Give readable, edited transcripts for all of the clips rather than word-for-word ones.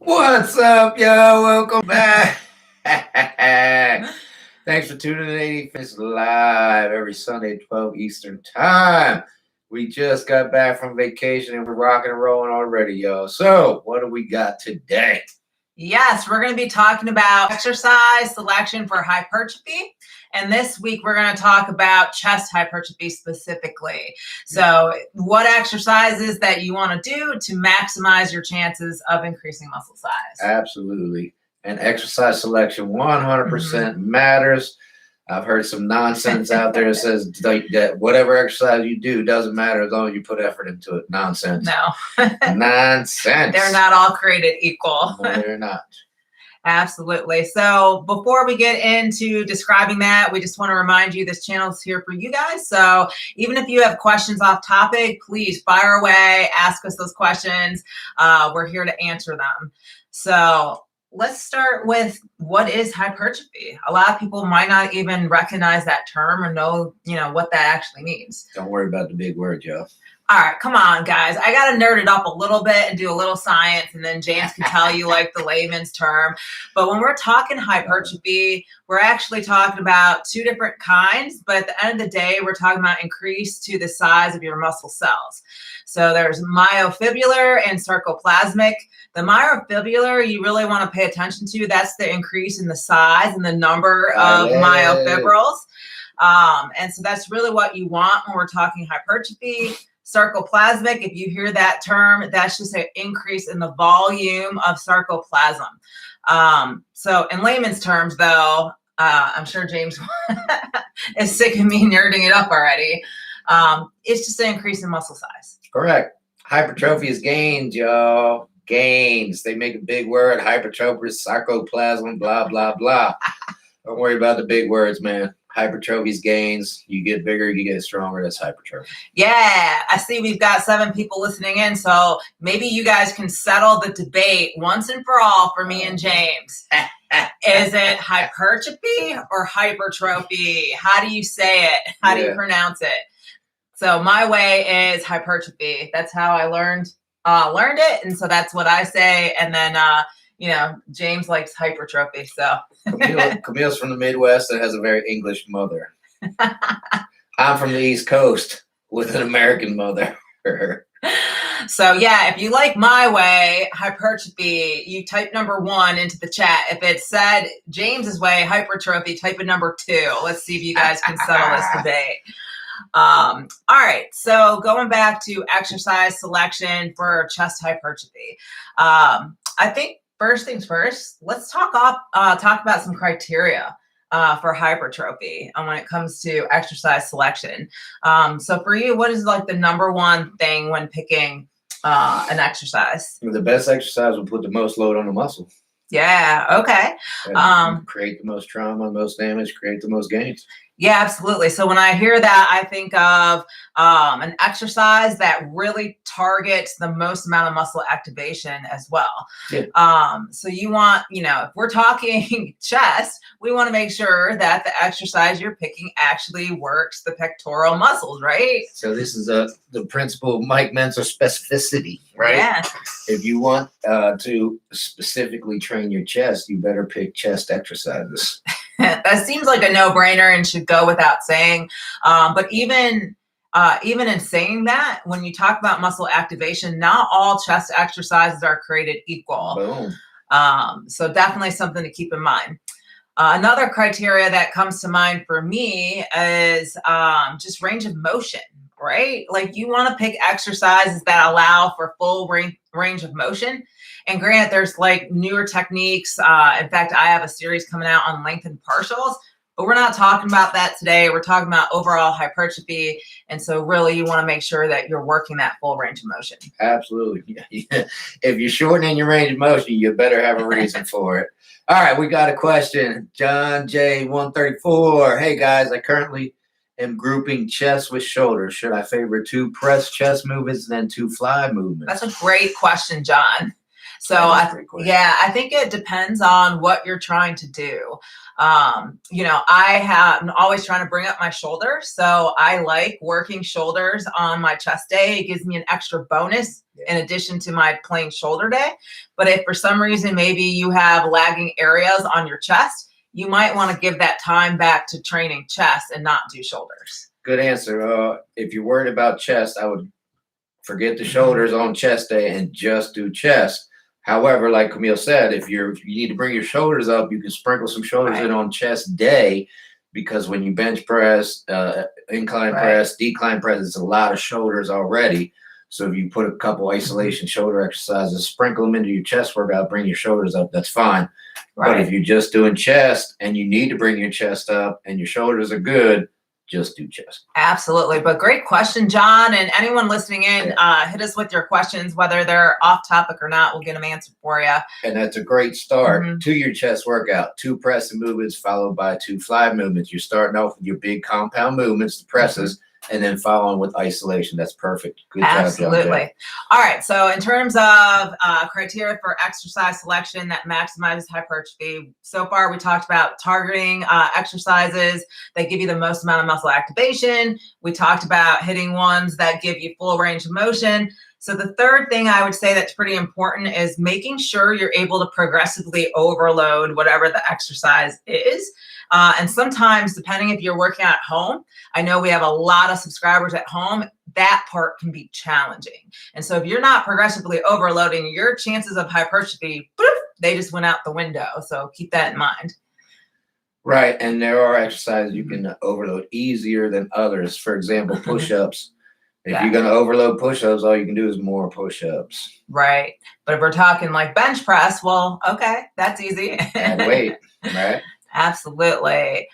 What's up, yo? Welcome back. Thanks for tuning in. 85 live every Sunday, 12 Eastern Time. We just got back from vacation and we're rocking and rolling already, yo. So, what do we got today? Yes, we're going to be talking about exercise selection for hypertrophy. And this week, we're going to talk about chest hypertrophy specifically. So what exercises that you want to do to maximize your chances of increasing muscle size? Absolutely. And exercise selection 100% matters. I've heard some nonsense out there that says that whatever exercise you do doesn't matter as long as you put effort into it. Nonsense. No. Nonsense. They're not all created equal. No, they're not. Absolutely. So before we get into describing that, we just want to remind you this channel is here for you guys. So even if you have questions off topic, please fire away, ask us those questions. We're here to answer them. So let's start with what is hypertrophy. A lot of people might not even recognize that term or know, what that actually means. Don't worry about the big word, Joe. All right, come on, guys. I got to nerd it up a little bit and do a little science, and then James can tell you like the layman's term. But when we're talking hypertrophy, we're actually talking about two different kinds. But at the end of the day, we're talking about increase to the size of your muscle cells. So there's myofibrillar and sarcoplasmic. The myofibrillar, you really want to pay attention to. That's the increase in the size and the number of myofibrils. And so that's really what you want when we're talking hypertrophy. Sarcoplasmic, if you hear that term, that's just an increase in the volume of sarcoplasm. So in layman's terms, though, I'm sure James is sick of me nerding it up already. It's just an increase in muscle size. Correct. Hypertrophy is gains, y'all. Gains. They make a big word. Hypertrophy, sarcoplasm, blah, blah, blah. Don't worry about the big words, man. Hypertrophy's gains. You get bigger, you get stronger. That's hypertrophy. Yeah, I see we've got 7 people listening in, so maybe you guys can settle the debate once and for all for me and James. Is it hypertrophy or hypertrophy? How do you say it? How do you pronounce it? So my way is hypertrophy. That's how I learned it, and so that's what I say. And then James likes hypertrophy. So Camille's from the Midwest and has a very English mother. I'm from the East Coast with an American mother. So yeah, if you like my way, hypertrophy, you type number 1 into the chat. If it said James's way, hypertrophy, type in number 2. Let's see if you guys can settle this debate. All right, so going back to exercise selection for chest hypertrophy, I think first things first, let's talk about some criteria for hypertrophy when it comes to exercise selection. So for you, what is like the number 1 thing when picking an exercise? The best exercise will put the most load on the muscle. Yeah, okay. Create the most trauma, the most damage, create the most gains. Yeah, absolutely. So when I hear that, I think of an exercise that really targets the most amount of muscle activation as well. Yeah. So you want, if we're talking chest, we want to make sure that the exercise you're picking actually works the pectoral muscles, right? So this is the principle of Mike Mentzer specificity, right? Yeah. If you want to specifically train your chest, you better pick chest exercises. That seems like a no-brainer and should go without saying. But even in saying that, when you talk about muscle activation, not all chest exercises are created equal. Boom. So definitely something to keep in mind. Another criteria that comes to mind for me is just range of motion, right? Like you want to pick exercises that allow for full range of motion. And granted, there's like newer techniques. In fact, I have a series coming out on lengthened partials, but we're not talking about that today. We're talking about overall hypertrophy. And so really you want to make sure that you're working that full range of motion. Absolutely. If you're shortening your range of motion, you better have a reason for it. All right, we got a question. John J 134. Hey guys, I currently am grouping chest with shoulders. Should I favor 2 press chest movements than 2 fly movements? That's a great question, John. So That's a great question. I think it depends on what you're trying to do. I'm always trying to bring up my shoulders. So I like working shoulders on my chest day. It gives me an extra bonus in addition to my plain shoulder day. But if for some reason, maybe you have lagging areas on your chest, you might want to give that time back to training chest and not do shoulders. Good answer. If you're worried about chest, I would forget the shoulders on chest day and just do chest. However, like Camille said, if you need to bring your shoulders up, you can sprinkle some shoulders in on chest day, because when you bench press, incline press, decline press, it's a lot of shoulders already. So if you put a couple isolation shoulder exercises, sprinkle them into your chest workout, bring your shoulders up, that's fine. But if you're just doing chest and you need to bring your chest up and your shoulders are good, just do chest. Absolutely. But great question, John. And anyone listening in, hit us with your questions, whether they're off topic or not. We'll get them answered for you. And that's a great start to your chest workout. 2 pressing movements followed by 2 fly movements. You're starting off with your big compound movements, the presses, and then following with isolation. That's perfect. Good job, Absolutely. All right. So in terms of criteria for exercise selection that maximizes hypertrophy, so far we talked about targeting exercises that give you the most amount of muscle activation. We talked about hitting ones that give you full range of motion. So the third thing I would say that's pretty important is making sure you're able to progressively overload whatever the exercise is. And sometimes, depending if you're working at home, I know we have a lot of subscribers at home, that part can be challenging. And so if you're not progressively overloading, your chances of hypertrophy, they just went out the window. So keep that in mind. Right. And there are exercises you can overload easier than others. For example, push-ups. If you're going to overload push-ups, all you can do is more push-ups. Right. But if we're talking like bench press, well, okay, that's easy. And weight, right? Absolutely.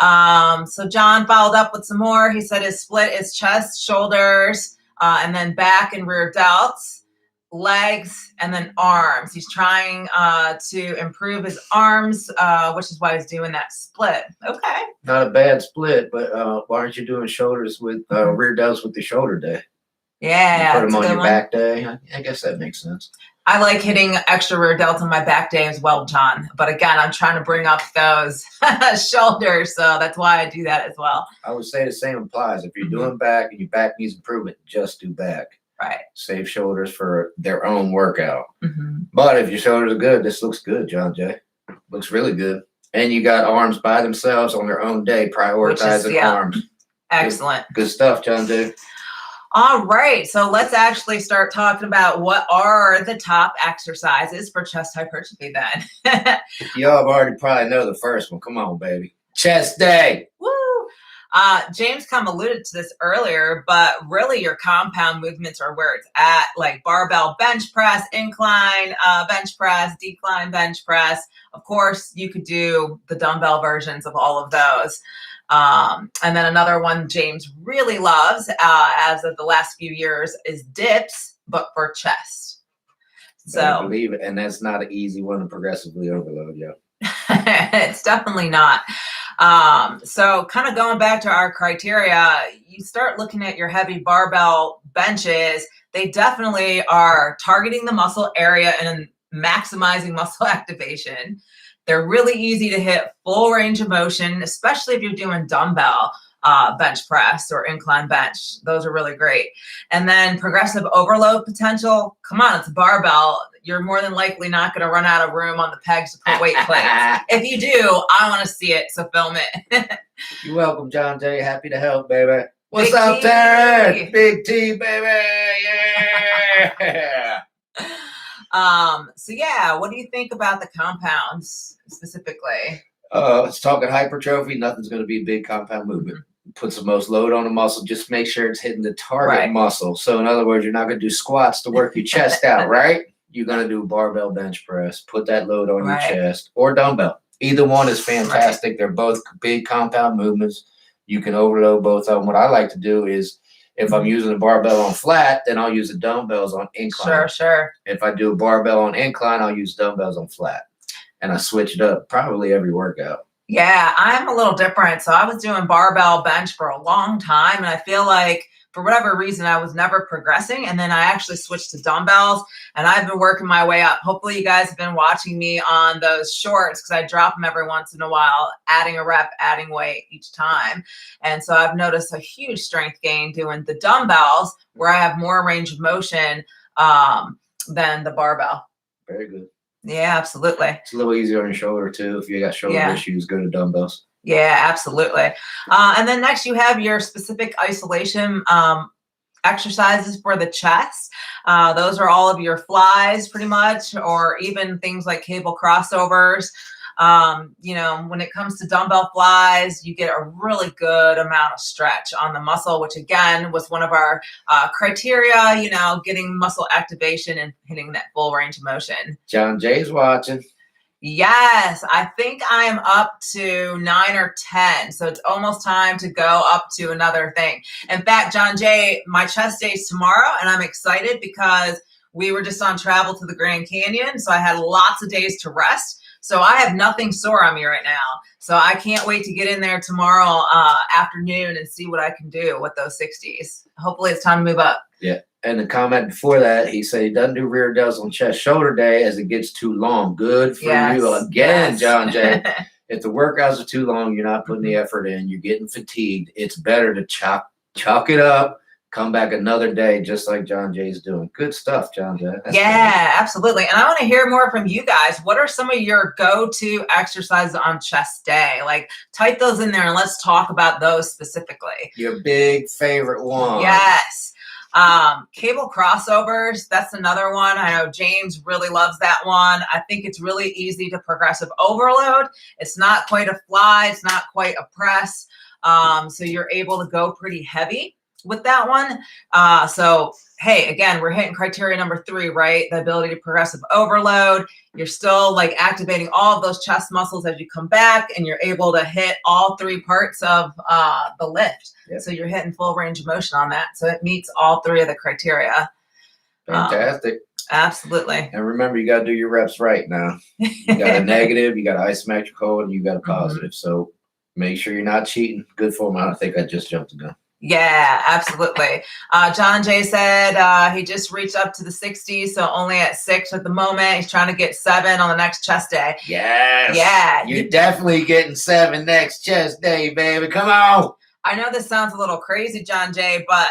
So John followed up with some more. He said his split is chest, shoulders, and then back and rear delts, legs, and then arms. He's trying to improve his arms, which is why he's doing that split. Okay. Not a bad split, but why aren't you doing shoulders with rear delts with the shoulder day? Yeah. You put them on your back day. I guess that makes sense. I like hitting extra rear delts on my back day as well, John. But again, I'm trying to bring up those shoulders, so that's why I do that as well. I would say the same applies. If you're doing back and your back needs improvement, just do back. Right. Save shoulders for their own workout. But if your shoulders are good, this looks good, John Jay. Looks really good. And you got arms by themselves on their own day, prioritizing arms. Excellent. Good stuff, John Jay. All right, so let's actually start talking about what are the top exercises for chest hypertrophy then. Y'all already probably know the first one. Come on, baby. Chest day. Woo! James alluded to this earlier, but really your compound movements are where it's at, like barbell bench press, incline bench press, decline bench press. Of course, you could do the dumbbell versions of all of those. And then another one James really loves, as of the last few years, is dips, but for chest. So I believe it, and that's not an easy one to progressively overload, it's definitely not. So kind of going back to our criteria, you start looking at your heavy barbell benches. They definitely are targeting the muscle area and maximizing muscle activation. They're really easy to hit full range of motion, especially if you're doing dumbbell bench press or incline bench. Those are really great. And then progressive overload potential. Come on, it's a barbell. You're more than likely not going to run out of room on the pegs to put weight plates. If you do, I want to see it, so film it. You're welcome, John Jay. Happy to help, baby. What's Big up, T. Darren? Big T, baby. Yeah. So yeah, what do you think about the compounds specifically? It's talking hypertrophy. Nothing's going to be a big compound movement. Puts the most load on the muscle. Just make sure it's hitting the target muscle. So in other words, you're not going to do squats to work your chest out, right? You're going to do barbell bench press. Put that load on your chest, or dumbbell. Either one is fantastic. They're both big compound movements. You can overload both of them. What I like to do is, if I'm using a barbell on flat, then I'll use the dumbbells on incline. Sure. If I do a barbell on incline, I'll use dumbbells on flat. And I switch it up probably every workout. Yeah, I'm a little different. So I was doing barbell bench for a long time, and I feel like for whatever reason, I was never progressing. And then I actually switched to dumbbells and I've been working my way up. Hopefully you guys have been watching me on those shorts because I drop them every once in a while, adding a rep, adding weight each time. And so I've noticed a huge strength gain doing the dumbbells where I have more range of motion than the barbell. Very good. Yeah, absolutely. It's a little easier on your shoulder too. If you got shoulder issues, go to dumbbells. Yeah, absolutely. And then next you have your specific isolation exercises for the chest. Those are all of your flies pretty much, or even things like cable crossovers. You know, when it comes to dumbbell flies, you get a really good amount of stretch on the muscle, which again was one of our criteria, you know, getting muscle activation and hitting that full range of motion. John Jay's watching. Yes, I think I am up to 9 or 10. So it's almost time to go up to another thing. In fact, John Jay, my chest day is tomorrow and I'm excited because we were just on travel to the Grand Canyon. So I had lots of days to rest. So I have nothing sore on me right now. So I can't wait to get in there tomorrow afternoon and see what I can do with those 60s. Hopefully it's time to move up. Yeah. And the comment before that, he said he doesn't do rear delts on chest shoulder day as it gets too long. Good for you. Again, John Jay. If the workouts are too long, you're not putting the effort in, you're getting fatigued. It's better to chalk it up, come back another day, just like John Jay's doing. Good stuff, John Jay. That's good. Absolutely. And I want to hear more from you guys. What are some of your go-to exercises on chest day? Like, type those in there and let's talk about those specifically. Your big favorite one. Yes. Cable crossovers, that's another one. I know James really loves that one. I think it's really easy to progressive overload. It's not quite a fly. It's not quite a press. So you're able to go pretty heavy with that one. So, hey, again, we're hitting criteria number 3, right? The ability to progressive overload. You're still like activating all of those chest muscles as you come back and you're able to hit all 3 parts of the lift. Yep. So you're hitting full range of motion on that. So it meets all 3 of the criteria. Fantastic. Absolutely. And remember, you got to do your reps right now. You got a negative, you got an isometric hold, and you got a positive. So make sure you're not cheating. Good form. I think I just jumped the gun. Yeah, absolutely. John Jay said he just reached up to the 60s, so only at 6 at the moment. He's trying to get 7 on the next chest day. Yes. Yeah. You're definitely getting 7 next chest day, baby. Come on. I know this sounds a little crazy, John Jay, but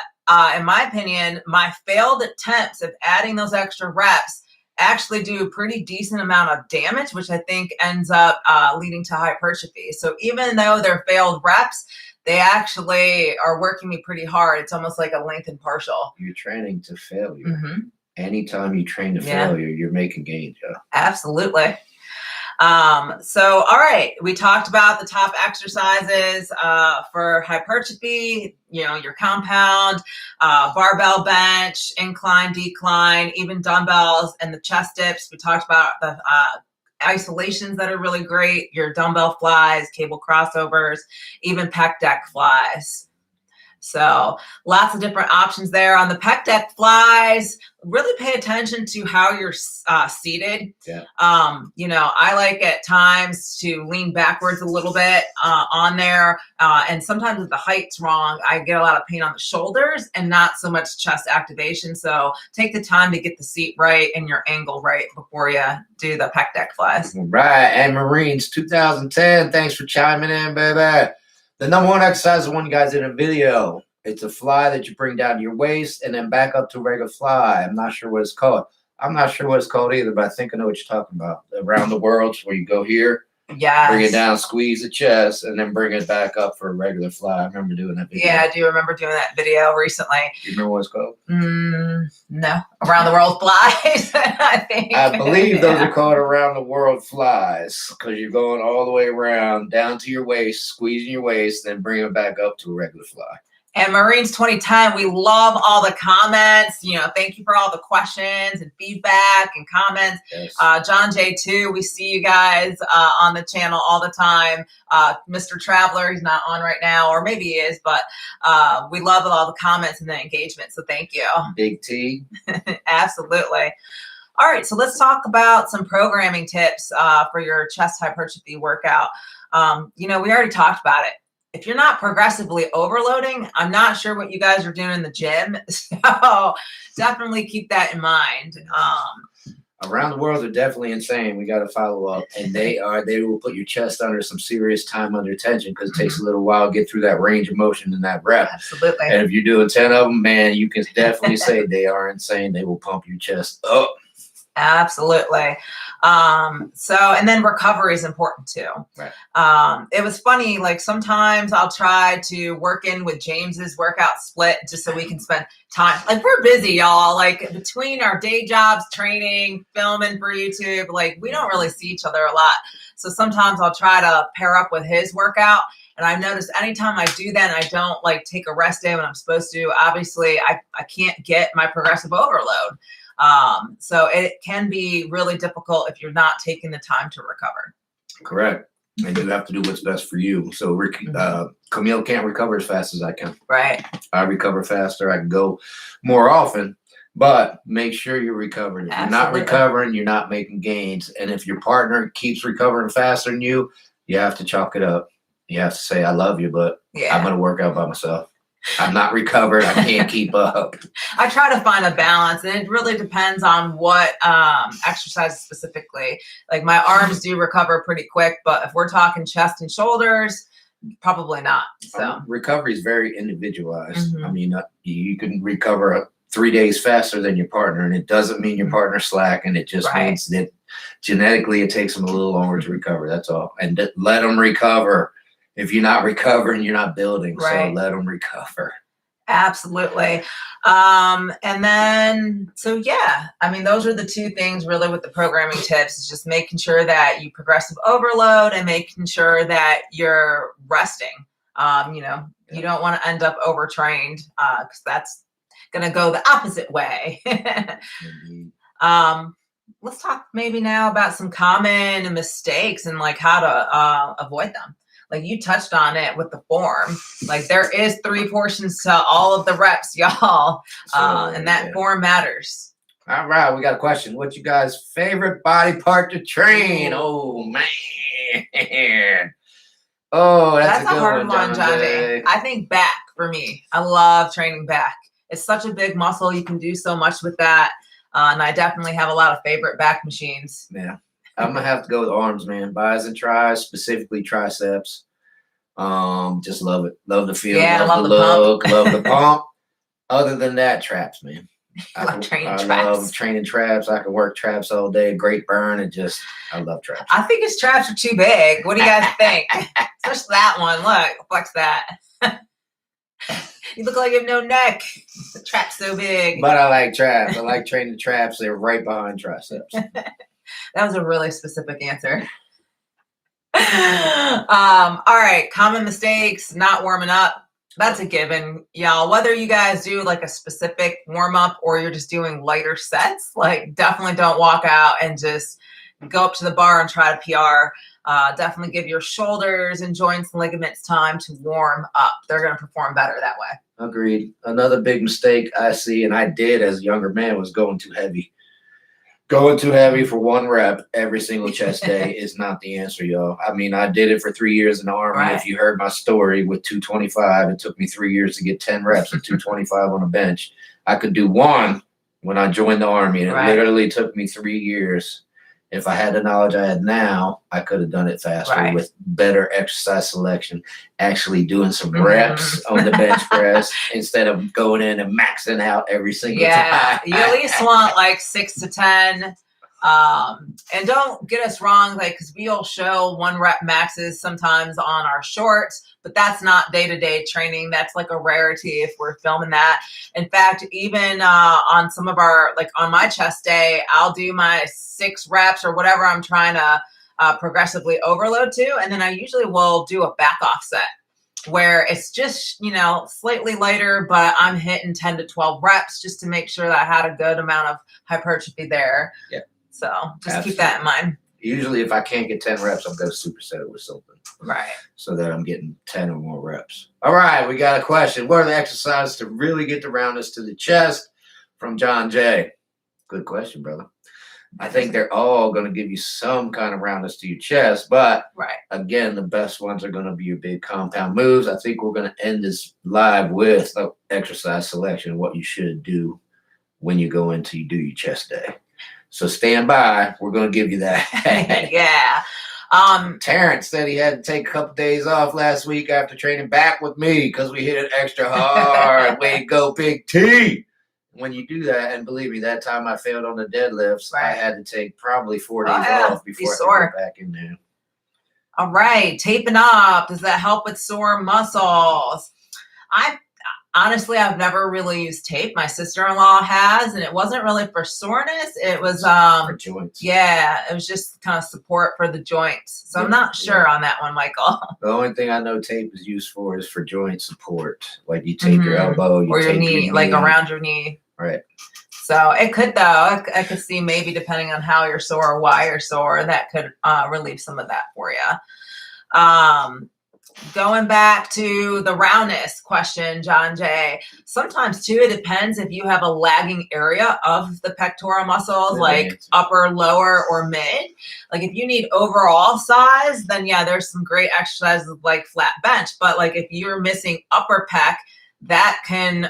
in my opinion, my failed attempts of adding those extra reps actually do a pretty decent amount of damage, which I think ends up leading to hypertrophy. So even though they're failed reps, they actually are working me pretty hard. It's almost like a lengthened partial. You're training to failure. Anytime you train to failure, you're making gains, Joe. Absolutely. So, all right, we talked about the top exercises for hypertrophy, you know, your compound, barbell bench, incline, decline, even dumbbells and the chest dips. We talked about the isolations that are really great, your dumbbell flies, cable crossovers, even pec deck flies. So lots of different options there. On the pec deck flies, really pay attention to how you're seated. Yeah. You know, I like at times to lean backwards a little bit on there. And sometimes if the height's wrong, I get a lot of pain on the shoulders and not so much chest activation. So take the time to get the seat right and your angle right before you do the pec deck flies. Right. And Marines 2010, thanks for chiming in, baby. The number 1 exercise is the one you guys did in a video. It's a fly that you bring down to your waist and then back up to a regular fly. I'm not sure what it's called. I'm not sure what it's called either, but I think I know what you're talking about. Around the world, where you go here, bring it down, squeeze the chest, and then bring it back up for a regular fly. I remember doing that video. Yeah, I do remember doing that video recently. You remember what it's called? No. Around the world flies, I think. I believe those are called around the world flies because you're going all the way around, down to your waist, squeezing your waist, then bring it back up to a regular fly. And Marines 2010, we love all the comments. You know, thank you for all the questions and feedback and comments. Yes. John Jay too, we see you guys on the channel all the time. Mr. Traveler, he's not on right now, or maybe he is, but we love all the comments and the engagement. So thank you. Big T. Absolutely. All right, so let's talk about some programming tips for your chest hypertrophy workout. You know, we already talked about it. if you're not progressively overloading, I'm not sure what you guys are doing in the gym. So definitely keep that in mind. Around the world, they're definitely insane. We got to follow up, and they will put your chest under some serious time under tension because it takes a little while to get through that range of motion in that rep. Absolutely. And if you're doing 10 of them, man, you can definitely say they are insane. They will pump your chest up. Absolutely. And then recovery is important too. Right. It was funny, like sometimes I'll try to work in with James's workout split just so we can spend time. Like we're busy, y'all, like between our day jobs, training, filming for YouTube, like we don't really see each other a lot. So sometimes I'll try to pair up with his workout. And I've noticed anytime I do that and I don't like take a rest day when I'm supposed to, obviously I can't get my progressive overload. So it can be really difficult if you're not taking the time to recover. Correct. And you have to do what's best for you. So Camille can't recover as fast as I can. Right. I recover faster. I can go more often, but make sure you're recovering. If you're not recovering, you're not making gains. And if your partner keeps recovering faster than you, you have to chalk it up. You have to say, I love you, but I'm going to work out by myself. I'm not recovered. I can't keep up. I try to find a balance, and it really depends on what exercise specifically. Like my arms do recover pretty quick, but if we're talking chest and shoulders, probably not. So recovery is very individualized. I mean, you can recover 3 days faster than your partner, and it doesn't mean your partner's slack, and it just means that genetically it takes them a little longer to recover. That's all. And let them recover. If you're not recovering, you're not building. So let them recover. Absolutely. And then, I mean, those are the two things really with the programming tips is just making sure that you progressive overload and making sure that you're resting. You don't want to end up overtrained because that's going to go the opposite way. Let's talk maybe now about some common mistakes and like how to avoid them. Like you touched on it with the form. Like there is 3 portions to all of the reps, y'all. And that form matters. All right, we got a question. What's you guys' favorite body part to train? Oh, man. Oh, that's a good hard one, John Jay. I think back for me. I love training back. It's such a big muscle. You can do so much with that. And I definitely have a lot of favorite back machines. Yeah. I'm going to have to go with arms, man. Bis and tris, specifically triceps. Just love it. Love the feel. Yeah, love the look. Love the pump. Other than that, traps, man. I love training traps. I can work traps all day. Great burn. I love traps. I think his traps are too big. What do you guys think? Especially that one. Look, flex that. You look like you have no neck. The trap's so big. But I like traps. I like training traps. They're right behind triceps. That was a really specific answer. All right. Common mistakes, not warming up. That's a given, y'all. Whether you guys do like a specific warm up or you're just doing lighter sets, like definitely don't walk out and just go up to the bar and try to PR. Definitely give your shoulders and joints and ligaments time to warm up. They're going to perform better that way. Agreed. Another big mistake I see, and I did as a younger man, was going too heavy. Going too heavy for 1 rep every single chest day is not the answer, y'all. I mean, I did it for 3 years in the Army. Right. If you heard my story with 225, it took me 3 years to get 10 reps at 225 on a bench. I could do 1 when I joined the Army, and it literally took me 3 years. If I had the knowledge I had now, I could have done it faster with better exercise selection, actually doing some reps on the bench press instead of going in and maxing out every single time. You at least want like 6 to 10. And don't get us wrong, like, because we'll show 1 rep maxes sometimes on our shorts, but that's not day-to-day training. That's like a rarity if we're filming that. In fact, even on some of our, like on my chest day, I'll do my 6 reps or whatever I'm trying to progressively overload to. And then I usually will do a back off set where it's just, slightly lighter, but I'm hitting 10 to 12 reps just to make sure that I had a good amount of hypertrophy there. Yeah. So just keep that in mind. Usually if I can't get 10 reps, I'm going to superset it with something. Right. So that I'm getting 10 or more reps. All right, we got a question. What are the exercises to really get the roundness to the chest? From John J. Good question, brother. I think they're all going to give you some kind of roundness to your chest, but Right. again, the best ones are going to be your big compound moves. I think we're going to end this live with an exercise selection, what you should do when you go into you do your chest day. So stand by. We're going to give you that. Yeah. Terrence said he had to take a couple days off last week after training back with me because we hit it extra hard. Way to go, Big T. When you do that, and believe me, that time I failed on the deadlifts, I had to take probably 4 days off before I could get back in there. All right, taping up. Does that help with sore muscles? Honestly, I've never really used tape. My sister-in-law has, and it wasn't really for soreness. It was for joints. Yeah, it was just kind of support for the joints. So I'm not sure on that one, Michael. The only thing I know tape is used for is for joint support. Like you tape your elbow, or your knee, like around your knee. Right. So it could, though. I could see maybe depending on how you're sore or why you're sore, that could relieve some of that for you. Going back to the roundness question, John Jay, sometimes too, it depends if you have a lagging area of the pectoral muscles, like upper, lower, or mid. Like if you need overall size, then yeah, there's some great exercises like flat bench. But like if you're missing upper pec, that can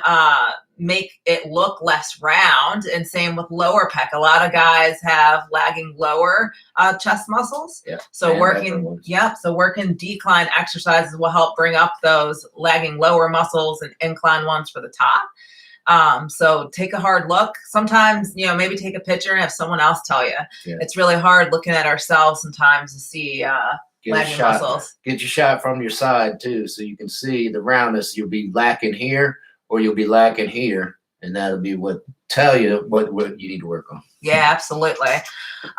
make it look less round, and same with lower pec. A lot of guys have lagging lower chest muscles. Yeah. So working decline exercises will help bring up those lagging lower muscles and incline ones for the top. So take a hard look. Sometimes, maybe take a picture and have someone else tell you. Yeah. It's really hard looking at ourselves sometimes to see lagging muscles. Get your shot from your side too, so you can see the roundness. You'll be lacking here, or you'll be lacking here, and that'll be what tell you what you need to work on. Yeah, absolutely.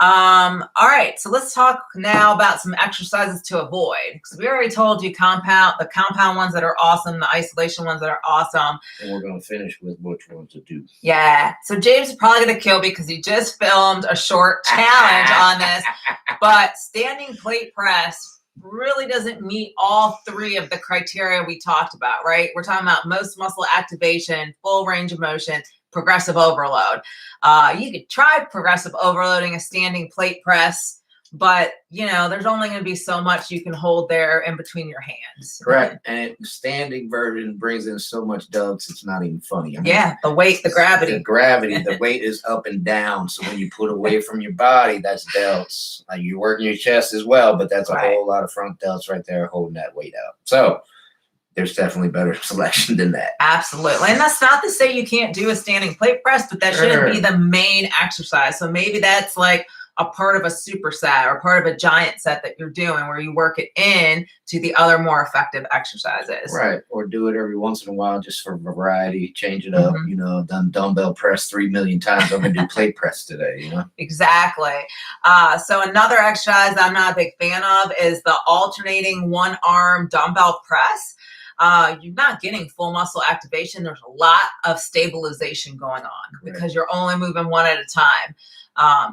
All right, so let's talk now about some exercises to avoid, because we already told you the compound ones that are awesome, the isolation ones that are awesome. And we're going to finish with which ones to do. Yeah, so James is probably going to kill me because he just filmed a short challenge on this, but standing plate press really doesn't meet all three of the criteria we talked about, right? We're talking about most muscle activation, full range of motion, progressive overload. You could try progressive overloading a standing plate press, but there's only going to be so much you can hold there in between your hands. Correct. And standing version brings in so much delts, it's not even funny. The weight, the gravity. The weight is up and down. So when you put away from your body, that's delts. You're working your chest as well, but that's a whole lot of front delts right there holding that weight out. So there's definitely better selection than that. Absolutely. And that's not to say you can't do a standing plate press, but that shouldn't be the main exercise. So maybe that's like a part of a superset or part of a giant set that you're doing where you work it in to the other more effective exercises. Right. Or do it every once in a while just for variety, change it up. I've done dumbbell press 3 million times. I'm going to do plate press today, Exactly. So another exercise I'm not a big fan of is the alternating one arm dumbbell press. You're not getting full muscle activation. There's a lot of stabilization going on because you're only moving one at a time.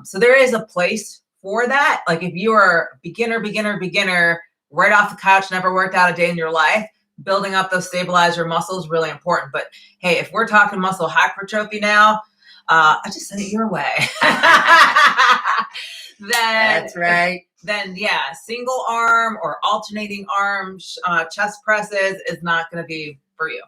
So there is a place for that. Like if you are beginner, right off the couch, never worked out a day in your life, building up those stabilizer muscles is really important. But hey, if we're talking muscle hypertrophy now, I just said it your way. That's right. Then single arm or alternating arm chest presses is not going to be for you.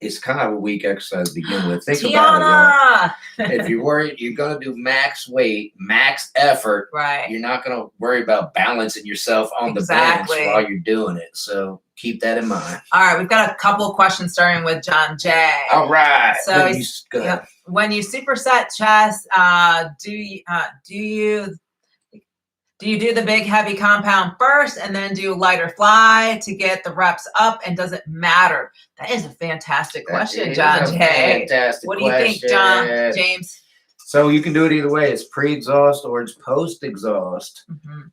It's kind of a weak exercise to begin with. Think about it. If you're worried, you're going to do max weight, max effort. Right. You're not going to worry about balancing yourself on the bench while you're doing it. So keep that in mind. All right. We've got a couple of questions starting with John J. All right. So when you superset chest, do you do the big heavy compound first and then do lighter fly to get the reps up? And does it matter? That is a fantastic question, John J. What do you think, James? So you can do it either way. It's pre-exhaust or it's post-exhaust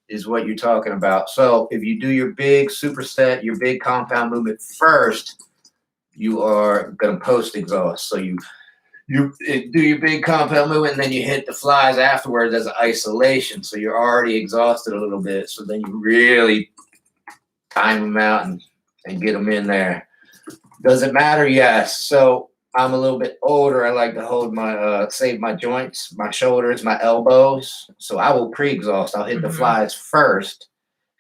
is what you're talking about. So if you do your big superset, your big compound movement first, you are going to post-exhaust. So you do your big compound movement, and then you hit the flies afterwards as an isolation. So you're already exhausted a little bit. So then you really time them out and get them in there. Does it matter? Yes. So I'm a little bit older. I like to hold my save my joints, my shoulders, my elbows. So I will pre-exhaust. I'll hit the flies first,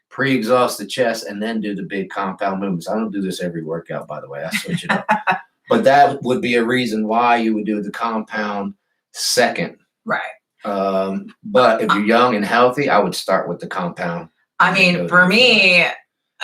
pre-exhaust the chest, and then do the big compound movements. I don't do this every workout, by the way. I switch it up. But that would be a reason why you would do the compound second. Right. But if you're young and healthy, I would start with the compound. I mean, for me,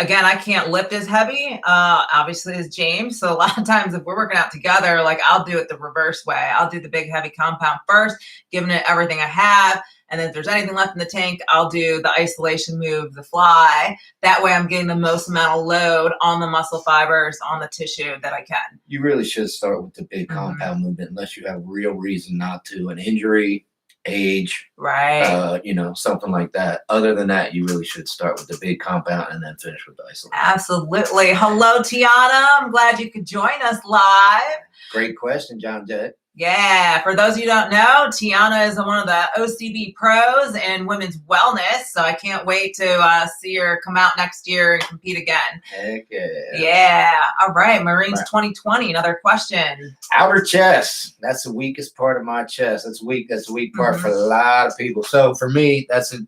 again, I can't lift as heavy, obviously, as James. So a lot of times if we're working out together, like I'll do it the reverse way. I'll do the big heavy compound first, giving it everything I have. And then if there's anything left in the tank, I'll do the isolation move, the fly. That way I'm getting the most amount of load on the muscle fibers, on the tissue that I can. You really should start with the big compound movement unless you have real reason not to, an injury, age, right? Something like that. Other than that, you really should start with the big compound and then finish with the isolation. Absolutely. Hello, Tiana. I'm glad you could join us live. Great question, John Jett. Yeah, for those of you who don't know, Tiana is one of the OCB pros in women's wellness, so I can't wait to see her come out next year and compete again. Heck yeah. Yeah. All right, Marines 2020, another question. Outer chest. That's the weakest part of my chest. That's weak. That's a weak part for a lot of people. So for me, that's a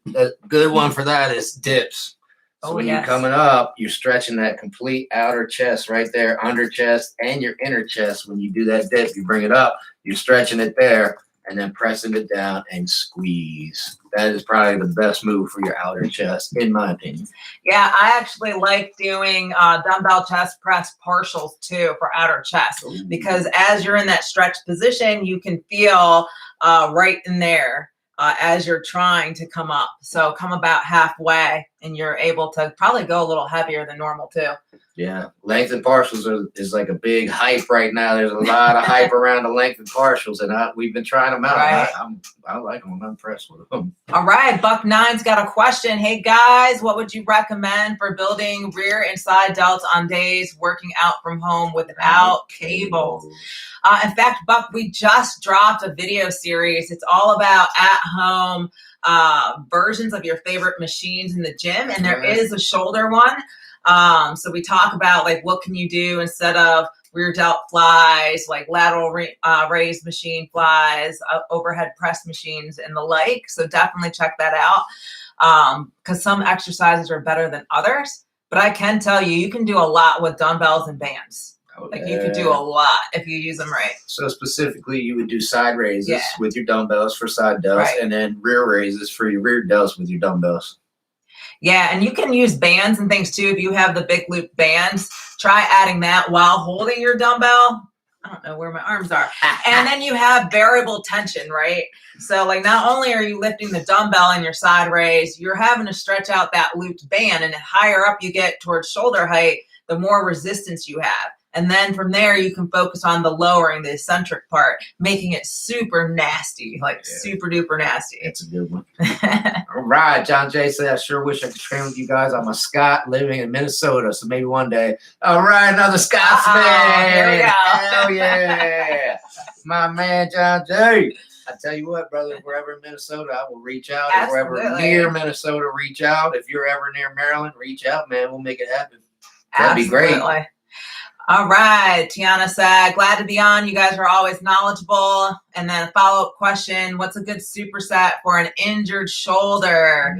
good one for that is dips. So when you're coming up, you're stretching that complete outer chest right there, under chest and your inner chest. When you do that dip, you bring it up, you're stretching it there and then pressing it down and squeeze. That is probably the best move for your outer chest, in my opinion. Yeah, I actually like doing dumbbell chest press partials too for outer chest. Ooh. Because as you're in that stretch position, you can feel right in there. As you're trying to come up. So come about halfway and you're able to probably go a little heavier than normal too. Yeah. Length and partials is like a big hype right now. There's a lot of hype around the length and partials and we've been trying them out. Right. I like them. I'm impressed with them. All right. Buck Nine's got a question. Hey guys, what would you recommend for building rear and side delts on days working out from home without cables? In fact, Buck, we just dropped a video series. It's all about at-home versions of your favorite machines in the gym, and there is a shoulder one. So we talk about like what can you do instead of rear delt flies, like lateral raised machine flies, overhead press machines, and the like. So definitely check that out because some exercises are better than others. But I can tell you, you can do a lot with dumbbells and bands. Like you could do a lot if you use them right. So specifically, you would do side raises with your dumbbells for side delts, and then rear raises for your rear delts with your dumbbells. Yeah, and you can use bands and things too. If you have the big loop bands, try adding that while holding your dumbbell. I don't know where my arms are. And then you have variable tension, right? So like not only are you lifting the dumbbell in your side raise, you're having to stretch out that looped band. And the higher up you get towards shoulder height, the more resistance you have. And then from there, you can focus on the lowering, the eccentric part, making it super nasty, like super duper nasty. That's a good one. All right. John Jay said, I sure wish I could train with you guys. I'm a Scot living in Minnesota, so maybe one day. All right, another Scotsman. Here we go. Hell yeah. My man, John Jay. I tell you what, brother, if we're ever in Minnesota, I will reach out. Absolutely. If we're ever near Minnesota, reach out. If you're ever near Maryland, reach out, man. We'll make it happen. That'd be great. All right. Tiana said, glad to be on. You guys are always knowledgeable. And then a follow-up question, what's a good superset for an injured shoulder?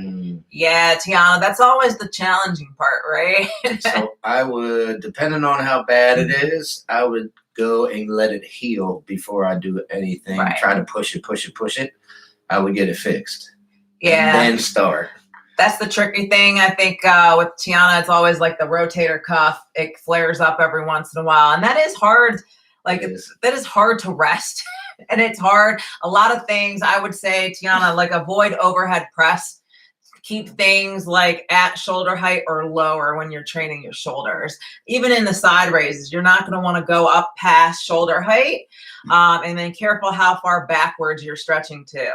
Yeah, Tiana, that's always the challenging part, right? So I would, depending on how bad it is, I would go and let it heal before I do anything. Try to push it. I would get it fixed. Yeah. And then start. That's the tricky thing. I think with Tiana, it's always like the rotator cuff. It flares up every once in a while. And that is hard. Like that is hard to rest. And it's hard. A lot of things I would say, Tiana, like avoid overhead press. Keep things like at shoulder height or lower when you're training your shoulders. Even in the side raises, you're not going to want to go up past shoulder height. And then careful how far backwards you're stretching to.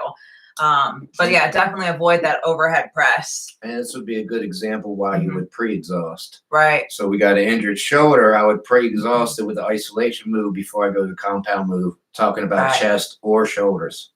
But yeah, definitely avoid that overhead press. And this would be a good example why you would pre-exhaust. Right. So we got an injured shoulder. I would pre-exhaust it with the isolation move before I go to the compound move, talking about chest or shoulders.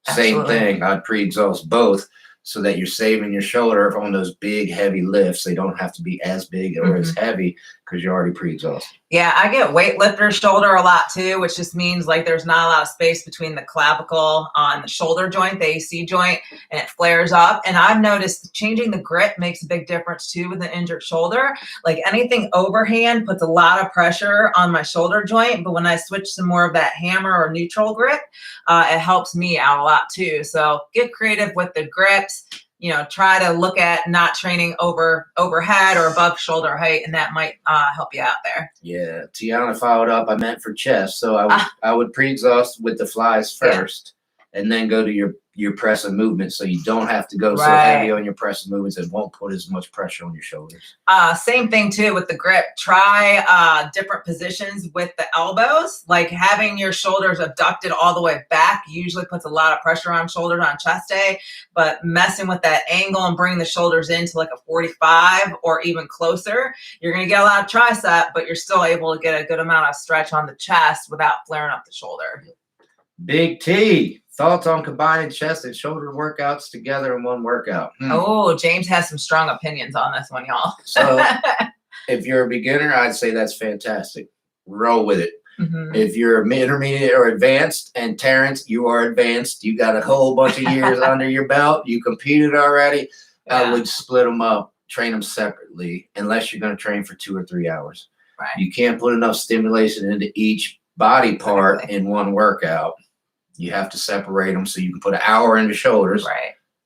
Absolutely. Same thing. I'd pre-exhaust both so that you're saving your shoulder on those big, heavy lifts. They don't have to be as big or as heavy. because you're already pre-exhausted. Yeah, I get weightlifter shoulder a lot too, which just means like there's not a lot of space between the clavicle on the shoulder joint, the AC joint, and it flares up. And I've noticed changing the grip makes a big difference too with an injured shoulder. Like anything overhand puts a lot of pressure on my shoulder joint, but when I switch to more of that hammer or neutral grip, it helps me out a lot too. So get creative with the grips. You know, try to look at not training overhead or above shoulder height, and that might help you out there. Yeah, Tiana followed up. I meant for chest, so I would pre-exhaust with the flies first, and then go to your press and movement, so you don't have to go so heavy on your press and movements. It won't put as much pressure on your shoulders. Same thing too with the grip. Try different positions with the elbows, like having your shoulders abducted all the way back usually puts a lot of pressure on shoulders on chest day, but messing with that angle and bringing the shoulders into like a 45 or even closer, you're going to get a lot of tricep, but you're still able to get a good amount of stretch on the chest without flaring up the shoulder. Big T. Thoughts on combining chest and shoulder workouts together in one workout? Oh, James has some strong opinions on this one, y'all. So if you're a beginner, I'd say that's fantastic. Roll with it. If you're intermediate or advanced, and Terrence, you are advanced, you got a whole bunch of years under your belt, you competed already, I would split them up, train them separately, unless you're going to train for 2 or 3 hours. Right. You can't put enough stimulation into each body part in one workout. You have to separate them so you can put an hour into shoulders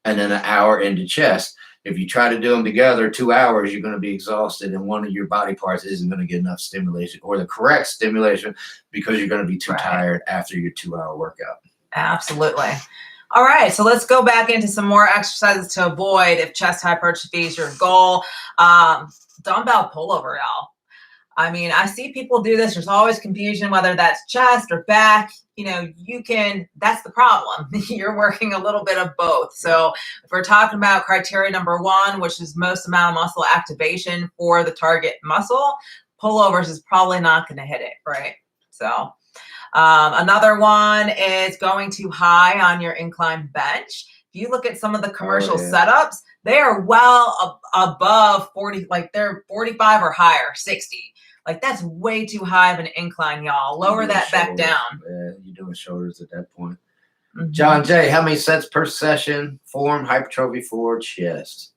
and then an hour into chest. If you try to do them together, 2 hours, you're going to be exhausted, and one of your body parts isn't going to get enough stimulation or the correct stimulation because you're going to be too tired after your 2-hour workout. Absolutely. All right, so let's go back into some more exercises to avoid if chest hypertrophy is your goal. Dumbbell pullover, y'all. I mean, I see people do this. There's always confusion whether that's chest or back. You know, that's the problem. You're working a little bit of both. So if we're talking about criteria number 1, which is most amount of muscle activation for the target muscle, pullovers is probably not going to hit it, right? So another one is going too high on your incline bench. If you look at some of the commercial setups, they are well above 40, like they're 45 or higher, 60. Like that's way too high of an incline, y'all. Lower that back down. Yeah, you're doing shoulders at that point. John J, how many sets per session form hypertrophy for chest?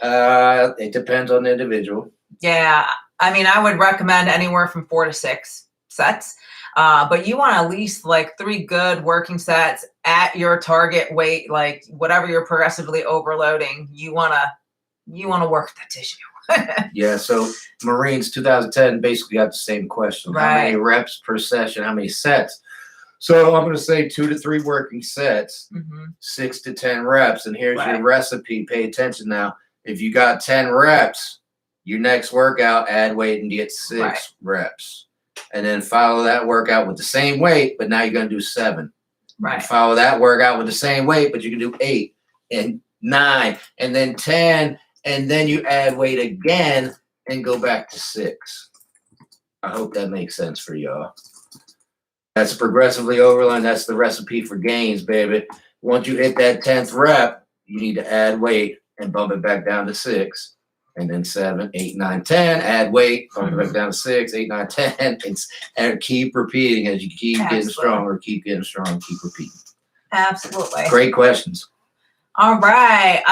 It depends on the individual. Yeah, I mean, I would recommend anywhere from 4 to 6 sets. But you want at least like 3 good working sets at your target weight, like whatever you're progressively overloading. You wanna work the tissue. Yeah, so Marines 2010 basically got the same question. Right. How many reps per session? How many sets? So I'm going to say 2 to 3 working sets, 6 to 10 reps. And here's your recipe. Pay attention now. If you got 10 reps, your next workout, add weight and get 6 reps. And then follow that workout with the same weight, but now you're going to do 7. Right. Follow that workout with the same weight, but you can do 8 and 9 and then 10. And then you add weight again and go back to 6. I hope that makes sense for y'all. That's progressively overload. That's the recipe for gains, baby. Once you hit that 10th rep, you need to add weight and bump it back down to 6. And then 7, 8, 9, 10. Add weight, bump it back down to 6, 8, 9, 10. And keep repeating as you keep getting stronger, keep getting strong, keep repeating. Absolutely. Great questions. All right.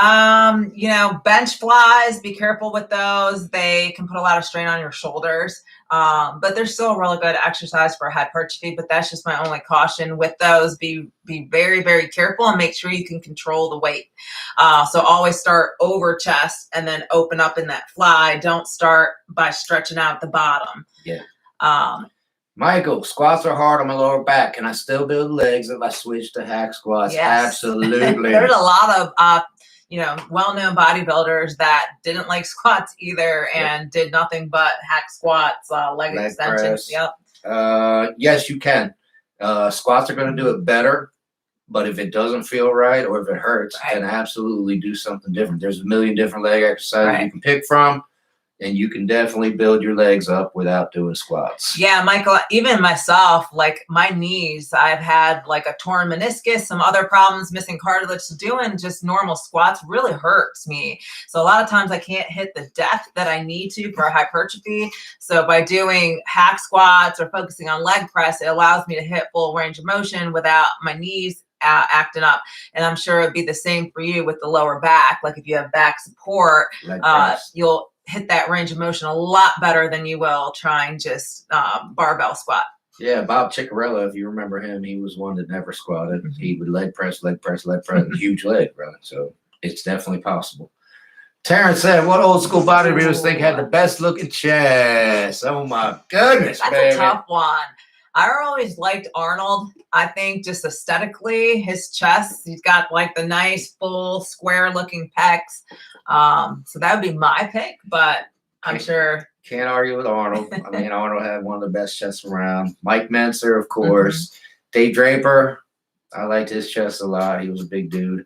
You know, bench flies, be careful with those. They can put a lot of strain on your shoulders. But they're still a really good exercise for hypertrophy, but that's just my only caution with those. Be very, very careful and make sure you can control the weight. So always start over chest and then open up in that fly. Don't start by stretching out the bottom. Yeah. Michael, squats are hard on my lower back. Can I still build legs if I switch to hack squats? Yes. Absolutely. There's a lot of well-known bodybuilders that didn't like squats either and did nothing but hack squats, leg extensions. Press. Yep. Yes, you can. Squats are going to do it better, but if it doesn't feel right or if it hurts, then absolutely do something different. There's a million different leg exercises you can pick from. and you can definitely build your legs up without doing squats. Yeah, Michael, even myself, like my knees, I've had like a torn meniscus, some other problems, missing cartilage. So doing just normal squats really hurts me. So a lot of times I can't hit the depth that I need to for hypertrophy. So by doing hack squats or focusing on leg press, it allows me to hit full range of motion without my knees acting up. And I'm sure it'd be the same for you with the lower back. Like if you have back support, you'll hit that range of motion a lot better than you will trying just barbell squat. Yeah, Bob Ciccarello, if you remember him, he was one that never squatted. Mm-hmm. He would leg press, huge leg, brother. So it's definitely possible. Terrence said, what old school bodybuilders think had the best looking chest? Oh my goodness, that's baby. A tough one. I always liked Arnold. I think just aesthetically, his chest, he's got like the nice, full, square-looking pecs. So that would be my pick, but I'm sure. Can't argue with Arnold. I mean, Arnold had one of the best chests around. Mike Menser, of course. Mm-hmm. Dave Draper, I liked his chest a lot. He was a big dude.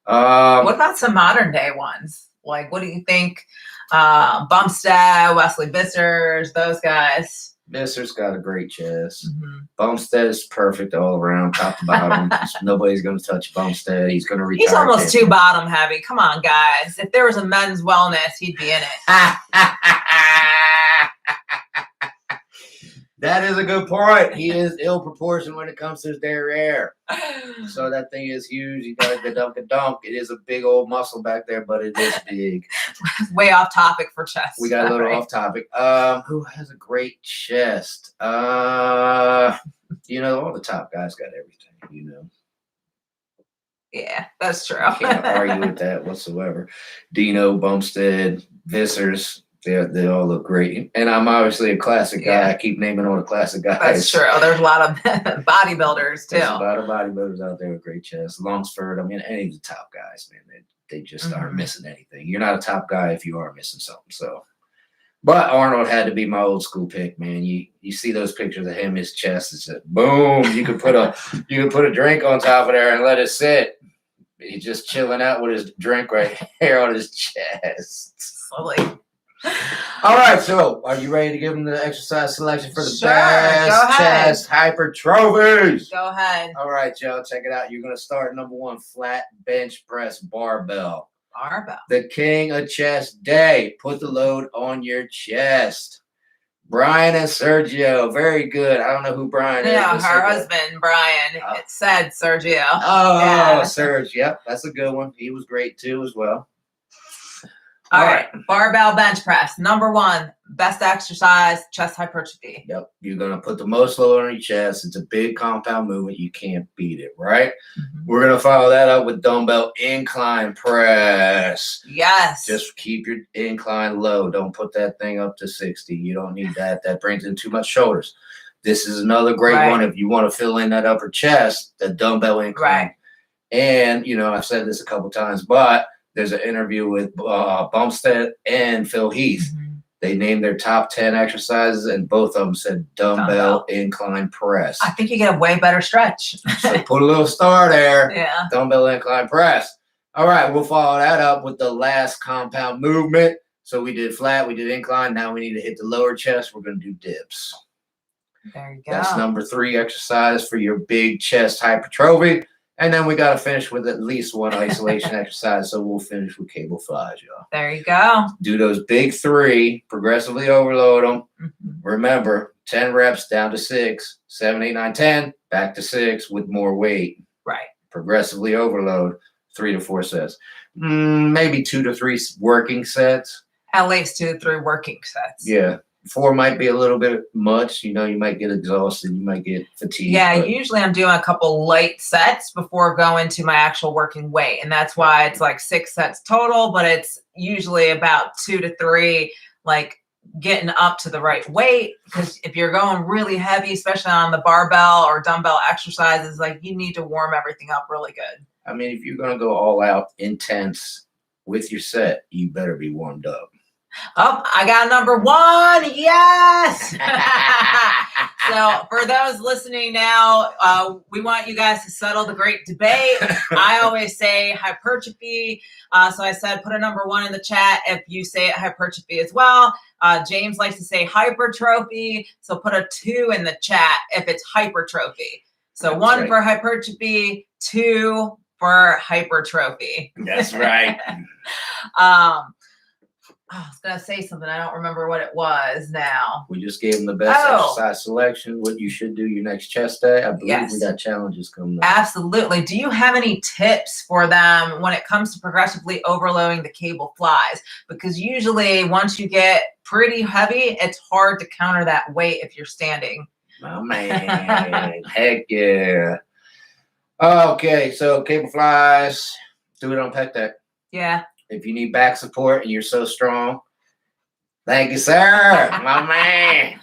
What about some modern-day ones? Like, what do you think? Bumstead, Wesley Bissers, those guys. Visser's got a great chest. Mm-hmm. Bumstead is perfect all around, top to bottom. Nobody's going to touch Bumstead. He's going to retire. He's almost too bottom heavy. Come on, guys. If there was a men's wellness, he'd be in it. That is a good point. He is ill proportioned when it comes to his derriere. So that thing is huge. You got the dunk. It is a big old muscle back there, but it is big. Way off topic for chest. We got a little off topic. Who has a great chest? All the top guys got everything, Yeah, that's true. Can't argue with that whatsoever. Dino, Bumstead, Vissers. They all look great. And I'm obviously a classic guy. Yeah. I keep naming all the classic guys. That's true. There's a lot of bodybuilders, too. There's a lot of bodybuilders out there with great chests. Longsford, I mean, any of the top guys, man, they just aren't missing anything. You're not a top guy if you are missing something. So, but Arnold had to be my old school pick, man. You see those pictures of him, his chest is just boom. You could put a drink on top of there and let it sit. He's just chilling out with his drink right here on his chest. Slowly. All right, so are you ready to give them the exercise selection for the best chest hypertrophies? Go ahead. All right, Joe, check it out. You're going to start number 1, flat bench press barbell. Barbell. The king of chest day. Put the load on your chest. Brian and Sergio, very good. I don't know who Brian is. Yeah, her husband, Brian. It said Sergio. Oh, yeah. Serge. Yep, that's a good one. He was great, too, as well. All right. Barbell bench press. Number 1, best exercise, chest hypertrophy. Yep. You're going to put the most load on your chest. It's a big compound movement. You can't beat it, right? Mm-hmm. We're going to follow that up with dumbbell incline press. Yes. Just keep your incline low. Don't put that thing up to 60. You don't need that. That brings in too much shoulders. This is another great one if you want to fill in that upper chest, the dumbbell incline. Right. And, I've said this a couple times, but there's an interview with Bumstead and Phil Heath. Mm-hmm. They named their top 10 exercises, and both of them said dumbbell incline press. I think you get a way better stretch. So put a little star there. Yeah. Dumbbell incline press. All right, we'll follow that up with the last compound movement. So we did flat, we did incline. Now we need to hit the lower chest. We're going to do dips. There you go. That's number 3 exercise for your big chest hypertrophy. And then we got to finish with at least one isolation exercise. So we'll finish with cable flies, y'all. There you go. Do those big 3, progressively overload them. Mm-hmm. Remember, 10 reps down to 6, 7, 8, 9, 10, back to 6 with more weight. Right. Progressively overload, 3 to 4 sets. Maybe 2 to 3 working sets. At least 2 to 3 working sets. Yeah. 4 might be a little bit much. You might get exhausted. You might get fatigued. Yeah, usually I'm doing a couple light sets before going to my actual working weight. And that's why it's like 6 sets total, but it's usually about 2 to 3, like getting up to the right weight. Because if you're going really heavy, especially on the barbell or dumbbell exercises, like you need to warm everything up really good. I mean, if you're going to go all out intense with your set, you better be warmed up. Oh, I got number 1. Yes. So for those listening now, we want you guys to settle the great debate. I always say hypertrophy. So I said put a number 1 in the chat if you say it hypertrophy as well. James likes to say hypertrophy. So put a 2 in the chat if it's hypertrophy. So That's 1 right. for hypertrophy, 2 for hypertrophy. That's right. I was going to say something. I don't remember what it was now. We just gave them the best exercise selection, what you should do your next chest day. I believe we got challenges coming up. Absolutely. Do you have any tips for them when it comes to progressively overloading the cable flies? Because usually once you get pretty heavy, it's hard to counter that weight if you're standing. Oh, man. Heck yeah. Okay, so cable flies, do it on pec deck. Yeah. If you need back support and you're so strong, thank you, sir, my man.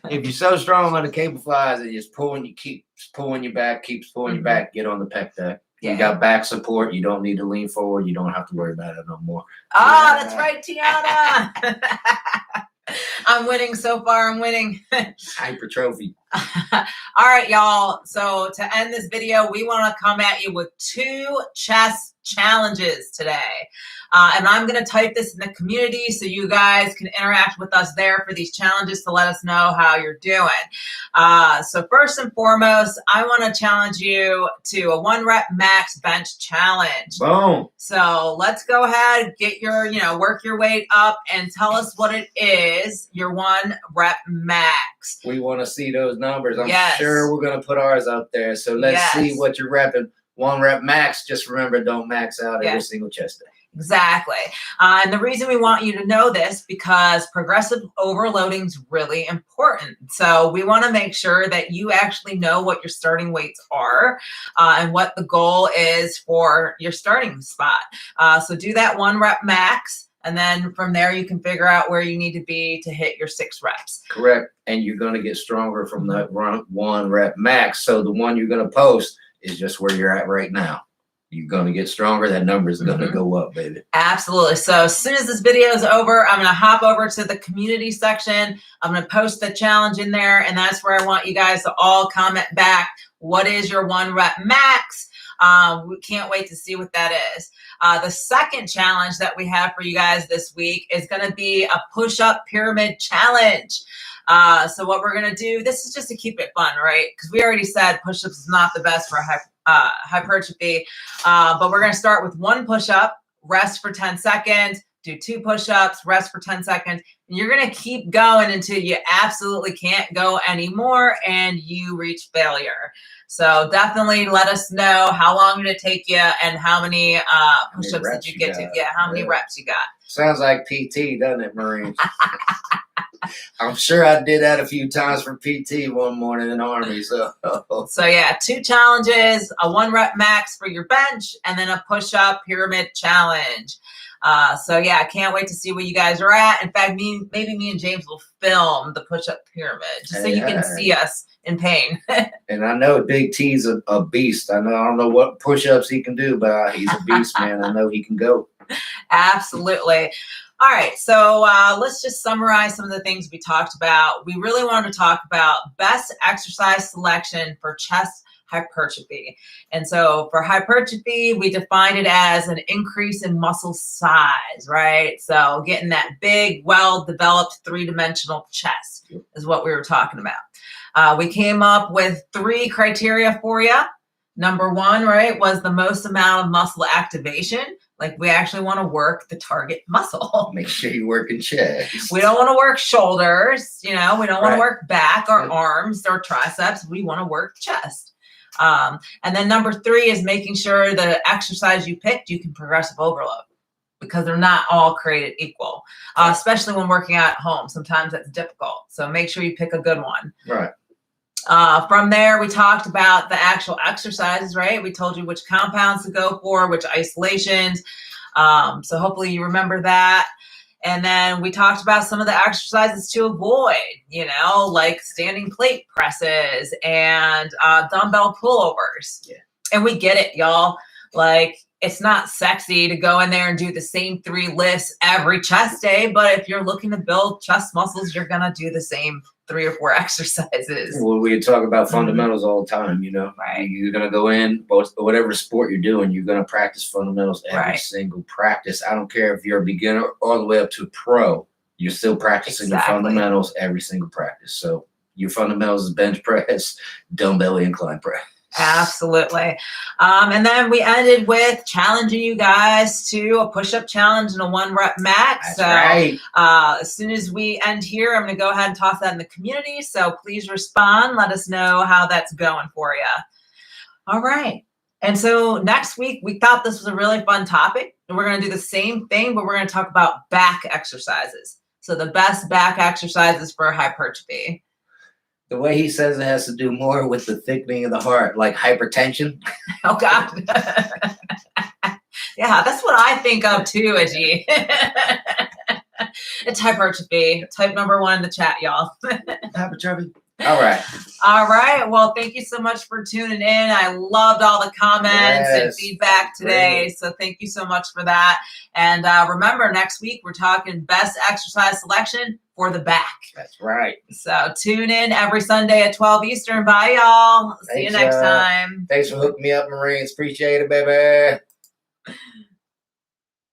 If you're so strong on the cable flies and just keeps pulling you back, get on the pec deck. Yeah. You got back support. You don't need to lean forward. You don't have to worry about it no more. Oh, that's right, Tiana. I'm winning so far. I'm winning. Hypertrophy. All right, y'all. So to end this video, we want to come at you with 2 chest challenges today. And I'm going to type this in the community so you guys can interact with us there for these challenges to let us know how you're doing. So first and foremost, I want to challenge you to a 1 rep max bench challenge. Boom. So let's go ahead, get your, work your weight up and tell us what it is, your 1 rep max. We want to see those numbers. I'm sure we're going to put ours up there. So let's see what you're repping. 1 rep max. Just remember, don't max out every single chest day. Exactly. And the reason we want you to know this because progressive overloading is really important. So we want to make sure that you actually know what your starting weights are and what the goal is for your starting spot. So do that 1 rep max. And then from there, you can figure out where you need to be to hit your 6 reps. Correct. And you're going to get stronger from that 1 rep max. So the one you're going to post is just where you're at right now. You're going to get stronger. That number is going to go up, baby. Absolutely. So as soon as this video is over, I'm going to hop over to the community section. I'm going to post the challenge in there. And that's where I want you guys to all comment back. What is your 1 rep max? We can't wait to see what that is. The second challenge that we have for you guys this week is going to be a push-up pyramid challenge. So what we're going to do, this is just to keep it fun, right? Because we already said push-ups is not the best for hypertrophy. But we're going to start with 1 push-up, rest for 10 seconds, do 2 push-ups, rest for 10 seconds. And you're going to keep going until you absolutely can't go anymore and you reach failure. So definitely let us know how long did it take you and how many push-ups did you get to? Yeah, how many reps you got. Sounds like PT, doesn't it, Marines? I'm sure I did that a few times for PT one morning in the Army. So yeah, 2 challenges, a 1 rep max for your bench, and then a push-up pyramid challenge. So yeah, I can't wait to see where you guys are at. In fact, maybe me and James will film the push-up pyramid just so you can see us in pain. And I know Big T's a beast. I don't know what push-ups he can do, but he's a beast, man. I know he can go. Absolutely. All right, so let's just summarize some of the things we talked about. We really wanted to talk about best exercise selection for chest hypertrophy. And so for hypertrophy, we defined it as an increase in muscle size, right? So getting that big, well-developed 3-dimensional chest is what we were talking about. We came up with 3 criteria for you. Number 1, right, was the most amount of muscle activation. Like we actually want to work the target muscle. Make sure you're working chest. We don't want to work shoulders, we don't want to work back or arms or triceps. We want to work chest. And then number 3 is making sure the exercise you picked, you can progressive overload because they're not all created equal, especially when working out at home. Sometimes that's difficult. So make sure you pick a good one. Right. From there, we talked about the actual exercises, right? We told you which compounds to go for, which isolations. So hopefully you remember that. And then we talked about some of the exercises to avoid, like standing plate presses and dumbbell pullovers. Yeah. And we get it, y'all. Like it's not sexy to go in there and do the same 3 lifts every chest day. But if you're looking to build chest muscles, you're going to do the same 3 or 4 exercises. Well, we talk about fundamentals all the time, Right. You're going to go in, whatever sport you're doing, you're going to practice fundamentals every single practice. I don't care if you're a beginner all the way up to a pro. You're still practicing the fundamentals every single practice. So your fundamentals is bench press, dumbbell, incline press. Absolutely. And then we ended with challenging you guys to a push-up challenge and a 1-rep max. That's right. As soon as we end here, I'm going to go ahead and toss that in the community. So please respond. Let us know how that's going for you. All right. And so next week, we thought this was a really fun topic. And we're going to do the same thing, but we're going to talk about back exercises. So the best back exercises for hypertrophy. The way he says it has to do more with the thickening of the heart, like hypertension. Oh, God. Yeah, that's what I think of too, Ajit. It's hypertrophy. Type number 1 in the chat, y'all. Hypertrophy. All right. All right. Well, thank you so much for tuning in. I loved all the comments and feedback today. Great. So thank you so much for that. And remember, next week, we're talking best exercise selection for the back. That's right. So tune in every Sunday at 12 Eastern. Bye, y'all. See you next time. Thanks for hooking me up, Marines. Appreciate it, baby.